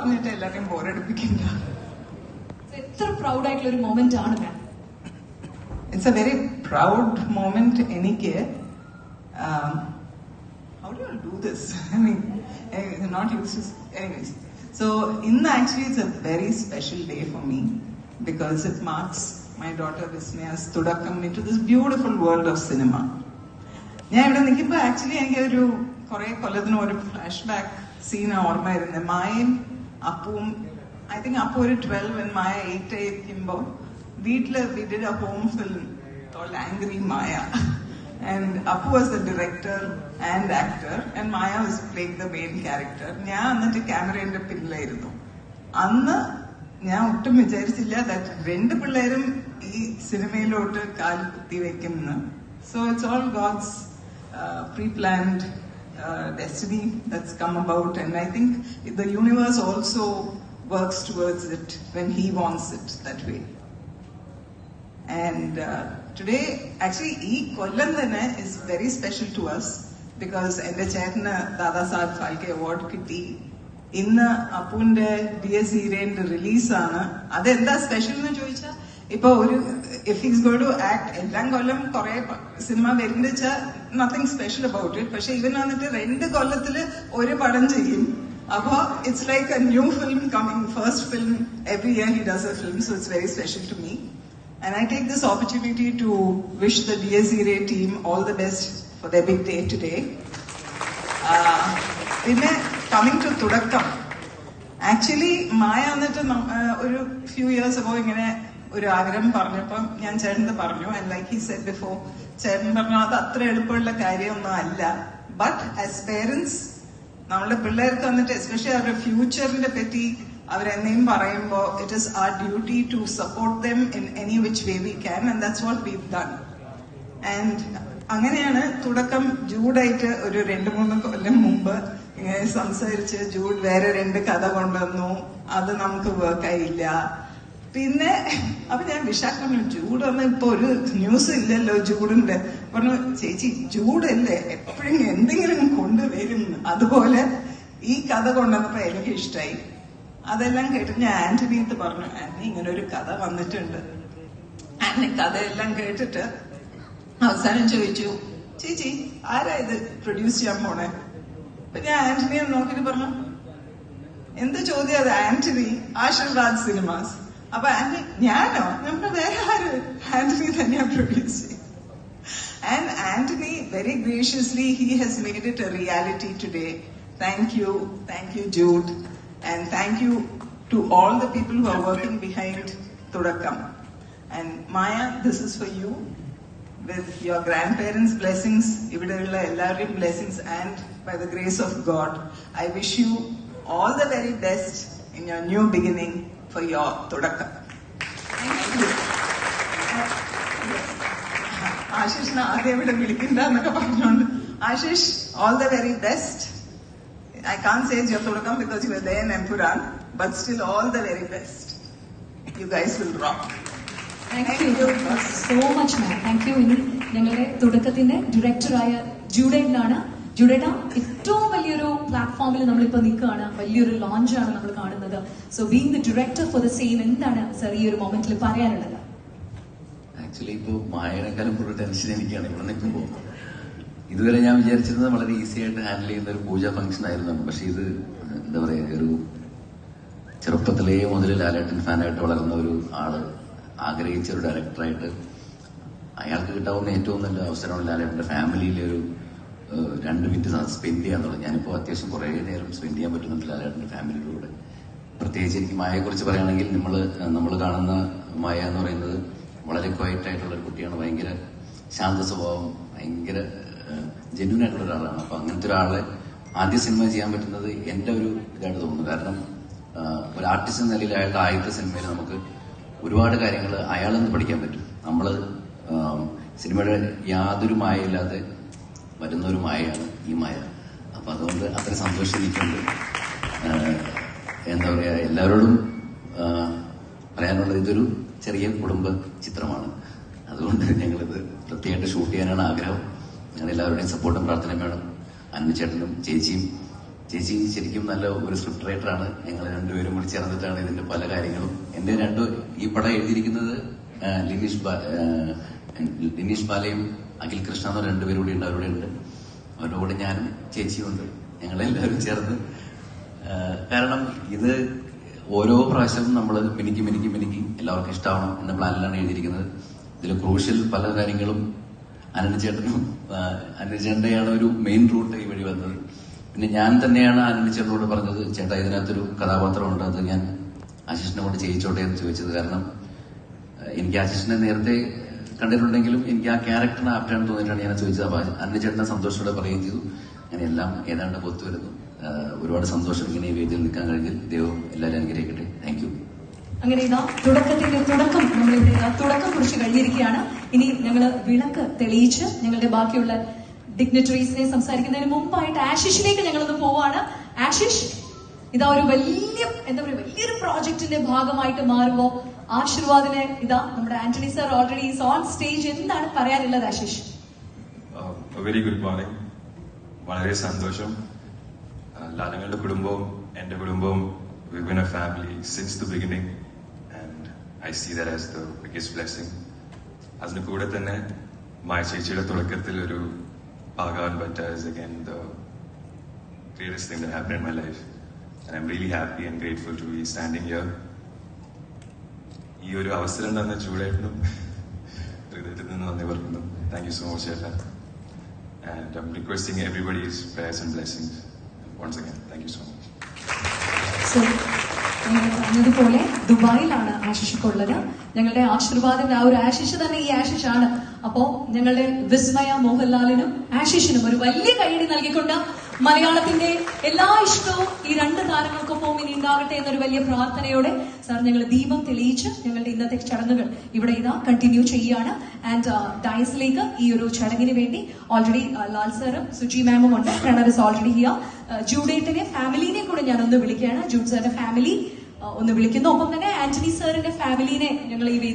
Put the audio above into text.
പറഞ്ഞിട്ട് എല്ലാവരെയും ബോറടിപ്പിക്കണ്ട. എത്ര പ്രൗഡ് ആയിട്ടുള്ള ഒരു മൊമെന്റ് ആണ് ma'am? It's a very proud moment എനിക്ക്. How do you do this? I mean, not used to. Anyways, so actually it's a very special day for me because it marks my daughter Vismaya's തുടക്കം into this beautiful world of cinema. ഞാൻ ഇവിടെ നിൽക്കുമ്പോൾ actually എനിക്ക് ഒരു കുറെ കൊല്ലത്തിന് ഒരു flash back scene ഓർമ്മ വരുന്നത്. മായയും അപ്പുവും, ഐ തിങ്ക് അപ്പു ഒരു 12 and മായ 8 ആയിരിക്കുമ്പോൾ വീട്ടില് we did a home film called Angry Maya. And Appu was the director and actor, and Maya was playing the main character. ഞാൻ എന്നിട്ട് ക്യാമറയുടെ പിന്നിലായിരുന്നു. അന്ന് ഞാൻ ഒട്ടും വിചാരിച്ചില്ല ദാറ്റ് 2 പിള്ളേരും ഈ സിനിമയിലോട്ട് കാൽ കുത്തി വെക്കുമെന്ന്. So it's all God's pre-planned destiny that's come about, and I think the universe also works towards it when he wants it that way. And today, actually, ee kollam thane is very special to us because ende chetna Dada Saheb Phalke award kitti. Inna Appunde DS Heerende release aanu. Adu endha special nu choicha ipo oru if he's going to act ellam kollam kore cinema verundecha nothing special about it. പക്ഷെ even എന്നിട്ട് 2 കൊല്ലത്തില് ഒരു പടം ചെയ്യും. അപ്പൊ it's like a new film coming, first film every year he does a film, so it's very special to me. And I take this opportunity to wish the DS Heere team all the best for their big day today. പിന്നെ coming to തുടക്കം, actually മായ എന്നിട്ട് ഒരു few years ago ഇങ്ങനെ ഒരു ആഗ്രഹം പറഞ്ഞപ്പം ഞാൻ ചേട്ടന് പറഞ്ഞു, and like he said before, ചേട്ടൻ പറഞ്ഞു അത് അത്ര എളുപ്പമുള്ള കാര്യമൊന്നും അല്ല. ബട്ട് ആസ് പേരൻസ് നമ്മളുടെ പിള്ളേർക്ക് വന്നിട്ട് എസ്പെഷ്യലി അവരുടെ ഫ്യൂച്ചറിനെ പറ്റി അവരെന്നെയും പറയുമ്പോൾ it is our duty to support them in any which way we can, and that's what we've done. And അങ്ങനെയാണ് തുടക്കം. ജൂഡായിട്ട് ഒരു 2-3 കൊല്ലം മുമ്പ് ഇങ്ങനെ സംസാരിച്ച് ജൂഡ് വേറെ 2 കഥ കൊണ്ടുവന്നു, അത് നമുക്ക് വർക്കായില്ല. പിന്നെ അപ്പൊ ഞാൻ വിശാഖ ജൂഡ് വന്ന് ഇപ്പൊ ഒരു ന്യൂസ് ഇല്ലല്ലോ ജൂഡിന്റെ. പറഞ്ഞു ചേച്ചി ജൂഡല്ലേ എപ്പോഴും എന്തെങ്കിലും കൊണ്ടുവരും, അതുപോലെ ഈ കഥ കൊണ്ടുവന്നപ്പോ എനിക്ക് ഇഷ്ടമായി. അതെല്ലാം കേട്ട് ഞാൻ ആന്റണിയത്ത് പറഞ്ഞു, ആന്റണി ഇങ്ങനെ ഒരു കഥ വന്നിട്ടുണ്ട്. ആന്റണി കഥയെല്ലാം കേട്ടിട്ട് അവസാനം ചോദിച്ചു, ചേച്ചി ആരാ ഇത് പ്രൊഡ്യൂസ് ചെയ്യാൻ പോണേ? അപ്പൊ ഞാൻ ആന്റണിയെ നോക്കിട്ട് പറഞ്ഞു, എന്ത് ചോദ്യം അത്? ആന്റണി, ആശീർവാദ് സിനിമാസ്. അപ്പൊ ആന്റണി ഞാനോ? നമ്മുടെ വേറെ ആര്? ആന്റണി തന്നെയാ പ്രൊഡ്യൂസ് ചെയ്യും. And Antony very graciously he has made it a reality today. Thank you Jude, and thank you to all the people who are working behind Thudakkam. And Maya, this is for you, with your grandparents' blessings, ividella ellariyum blessings, and by the grace of God, I wish you all the very best in your new beginning for your Thudakkam. Thank you. ആശിഷിനെ ആദ്യം ഇവിടെ വിളിക്കണ്ടെന്നൊക്കെ പറഞ്ഞോണ്ട്, Ashish all the very best. I can't say it's your Thudakkam because you were there in Empuran, but still all the very best. You guys will rock. Thank you so much ma'am. Thank you. ഇനി ഞങ്ങളുടെ തുടക്കത്തിന്റെ ഡയറക്ടറായ ജൂഡേട്ടനാണ്. ജൂഡേട്ട, ഏറ്റവും വലിയൊരു പ്ലാറ്റ്ഫോമിൽ നമ്മളിപ്പോ നിൽക്കുകയാണ്, വലിയൊരു ലോഞ്ചാണ് നമ്മൾ കാണുന്നത്. So being the director for the same, എന്താണ് സർ ഈ ഒരു മൊമെന്റിൽ പറയാനുള്ളത്? ആക്ച്വലി ഇപ്പോൾ മായനേക്കാളും കൂടുതൽ ടെൻഷൻ എനിക്കാണ് ഇവിടെ നിൽക്കുമ്പോൾ. ഇതുവരെ ഞാൻ വിചാരിച്ചിരുന്നത് വളരെ ഈസി ആയിട്ട് ഹാൻഡിൽ ചെയ്യുന്ന ഒരു പൂജ ഫംഗ്ഷൻ ആയിരുന്നു. പക്ഷെ ഇത് എന്താ പറയാ, ഒരു ചെറുപ്പത്തിലേ മുതൽ ലാലേട്ടൻ ഫാനായിട്ട് വളർന്ന ഒരു ആള് ആഗ്രഹിച്ച ഒരു ഡയറക്ടറായിട്ട് അയാൾക്ക് കിട്ടാവുന്ന ഏറ്റവും നല്ല അവസരമാണ് ലാലേട്ടന്റെ ഫാമിലിയിലെ ഒരു 2 മിനിറ്റ് സ്പെൻഡ് ചെയ്യാന്നുള്ളത്. ഞാനിപ്പോൾ അത്യാവശ്യം കുറേ നേരം സ്പെൻഡ് ചെയ്യാൻ പറ്റുന്നുണ്ട് ലാലേട്ടന്റെ ഫാമിലിയിലൂടെ. പ്രത്യേകിച്ച് എനിക്ക് മായയെ കുറിച്ച് പറയുകയാണെങ്കിൽ നമ്മൾ കാണുന്ന മായ എന്ന് പറയുന്നത് വളരെ ക്വയറ്റ് ആയിട്ടുള്ള ഒരു കുട്ടിയാണ്. ഭയങ്കര ശാന്ത സ്വഭാവം, ഭയങ്കര ജെന്യൂൻ ആയിട്ടുള്ള ഒരാളാണ്. അപ്പൊ അങ്ങനത്തെ ഒരാളെ ആദ്യ സിനിമ ചെയ്യാൻ പറ്റുന്നത് എന്റെ ഒരു ഇതായിട്ട് തോന്നുന്നു. കാരണം ഒരു ആർട്ടിസ്റ്റ് എന്ന നിലയിൽ അയാളുടെ ആദ്യത്തെ സിനിമയിൽ നമുക്ക് ഒരുപാട് കാര്യങ്ങൾ അയാളിൽ നിന്ന് പഠിക്കാൻ പറ്റും. നമ്മള് സിനിമയുടെ യാതൊരു മായയില്ലാതെ വരുന്ന ഒരു മായയാണ് ഈ മായ. അപ്പൊ അതുകൊണ്ട് അത്ര സന്തോഷം എനിക്കുണ്ട്. എന്താ പറയാ, എല്ലാവരോടും പറയാനുള്ളത് ഇതൊരു ചെറിയ കുടുംബ ചിത്രമാണ്. അതുകൊണ്ട് ഞങ്ങളിത് പ്രത്യേകമായിട്ട് ഷൂട്ട് ചെയ്യാനാണ് ആഗ്രഹം. ഞങ്ങൾ എല്ലാവരുടെയും സപ്പോർട്ടും പ്രാർത്ഥനയും വേണം. അന്നച്ചേട്ടനും ചേച്ചിയും ചേച്ചി ശരിക്കും നല്ല ഒരു സ്ക്രിപ്റ്റ് റൈറ്ററാണ്. ഞങ്ങൾ രണ്ടുപേരും കൂടി ചേർന്നിട്ടാണ് ഇതിന്റെ പല കാര്യങ്ങളും. ഈ പടം എഴുതിയിരിക്കുന്നത് ലിനീഷ് ബാലയും അഖിൽ കൃഷ്ണ എന്ന് പറഞ്ഞ രണ്ടുപേരും കൂടി ഉണ്ട്. അവരുടെ ഉണ്ട്. അവരുടെ കൂടെ ഞാനും ചേച്ചിയും ഉണ്ട്. ഞങ്ങളെല്ലാവരും ചേർന്ന്, കാരണം ഇത് ഓരോ പ്രാവശ്യവും നമ്മൾ മിനിക്ക് എല്ലാവർക്കും ഇഷ്ടമാവണം എന്ന പ്ലാനിലാണ് എഴുതിയിരിക്കുന്നത്. ഇതിൽ ക്രൂഷ്യൽ പല കാര്യങ്ങളും അനുചേട്ടൻ്റെയാണ് ഒരു മെയിൻ റൂട്ട് ഈ വഴി വന്നത്. പിന്നെ ഞാൻ തന്നെയാണ് അനുചേട്ടനോട് പറഞ്ഞത്, ചേട്ടാ ഇതിനകത്തൊരു കഥാപാത്രമുണ്ട്, അത് ഞാൻ ആശിഷിനെ കൊണ്ട് ചെയ്യിച്ചോട്ടെ എന്ന് ചോദിച്ചത്. കാരണം എനിക്ക് ആശിഷിനെ നേരത്തെ കണ്ടിട്ടുണ്ടെങ്കിലും എനിക്ക് ആ ക്യാരക്ടറിന് ആപ്റ്റാണെന്ന് തോന്നിയിട്ടാണ് ഞാൻ ചോദിച്ചത്. അപ്പൊ അനുചേട്ടനെ സന്തോഷത്തോടെ പറയുകയും ചെയ്തു. അങ്ങനെ എല്ലാം ഏതാണ്ട് ഒത്തുവരുന്നു. ഒരുപാട് സന്തോഷം ഇങ്ങനെ ഈ വേദിയിൽ നിൽക്കാൻ കഴിഞ്ഞാൽ. ദൈവം എല്ലാവരും അനുഗ്രഹിക്കട്ടെ. Thank you. അങ്ങനെ ഇതാ തുടക്കം നമ്മളിവിടെ തുടക്കം കുറിച്ച് കഴിഞ്ഞിരിക്കുകയാണ്. ഇനി ഞങ്ങൾ വിളക്ക് തെളിയിച്ച് ഞങ്ങളുടെ ബാക്കിയുള്ള ഡിഗ്നിറ്ററീസിനെ സംസാരിക്കുന്നതിന് മുമ്പായിട്ട് ആശിഷിലേക്ക് ഞങ്ങളൊന്ന് പോവാണ്. ആശിഷ്, ഇതാ ഒരു വലിയൊരു പ്രോജക്റ്റിന്റെ ഭാഗമായിട്ട് മാറുമ്പോ ആശീർവാദിനെ ഇതാ നമ്മുടെ Antony sir already is on stage. എന്താണ് പറയാനുള്ളത് ആശിഷ്? Very good morning. വളരെ സന്തോഷം. ലാലങ്ങളുടെ കുടുംബവും എന്റെ കുടുംബവും we've been a family since the beginning and I see that as the biggest blessing. അതിന് കൂടെ തന്നെ മായ ചേച്ചിയുടെ തുടക്കത്തിൽ ഒരു ആകാൻ പറ്റുക is again the greatest thing that happened in my life and I'm really happy and grateful to be standing here. ഈ ഒരു അവസരം തന്ന ചൂടായിട്ടും ഹൃദയത്തിൽ നിന്ന് നന്ദി പറയുന്നു. Thank you so much ചേട്ടാ. And I'm requesting everybody's prayers and blessings once again. Thank you so much. ഞങ്ങൾ പറഞ്ഞതുപോലെ ദുബായിലാണ് ആശിഷുള്ളത്. ഞങ്ങളുടെ ആശീർവാദിന്റെ ആ ഒരു ആശിഷ് തന്നെ ഈ ആശിഷാണ്. അപ്പോ ഞങ്ങളുടെ വിസ്മയ മോഹൻലാലിനും ആശിഷിനും ഒരു വലിയ കൈയടി നൽകിക്കൊണ്ട് മലയാളത്തിന്റെ എല്ലാ ഇഷ്ടവും ഈ രണ്ട് താരങ്ങൾക്കൊപ്പം ഇനി ഉണ്ടാകട്ടെ എന്നൊരു വലിയ പ്രാർത്ഥനയോടെ സാർ ഞങ്ങൾ ദീപം തെളിയിച്ച് ഞങ്ങളുടെ ഇന്നത്തെ ചടങ്ങുകൾ ഇവിടെ ഇതാ കണ്ടിന്യൂ ചെയ്യുകയാണ്. ആൻഡ് ഡയസിലേക്ക് ഈ ഒരു ചടങ്ങിന് വേണ്ടി ഓൾറെഡി ലാൽ സാറും സുജി മാമും ഉണ്ട്. Pranav is already here. ജൂഡേറ്റിനെ ഫാമിലിനെ കൂടെ ഞാൻ ഒന്ന് വിളിക്കുകയാണ്. ജൂഡ് സാറിന്റെ ഫാമിലി ഒന്ന് വിളിക്കുന്നു. ഒപ്പം തന്നെ ആന്റണി സാറിന്റെ ഫാമിലിനെ ഞങ്ങൾ ഈ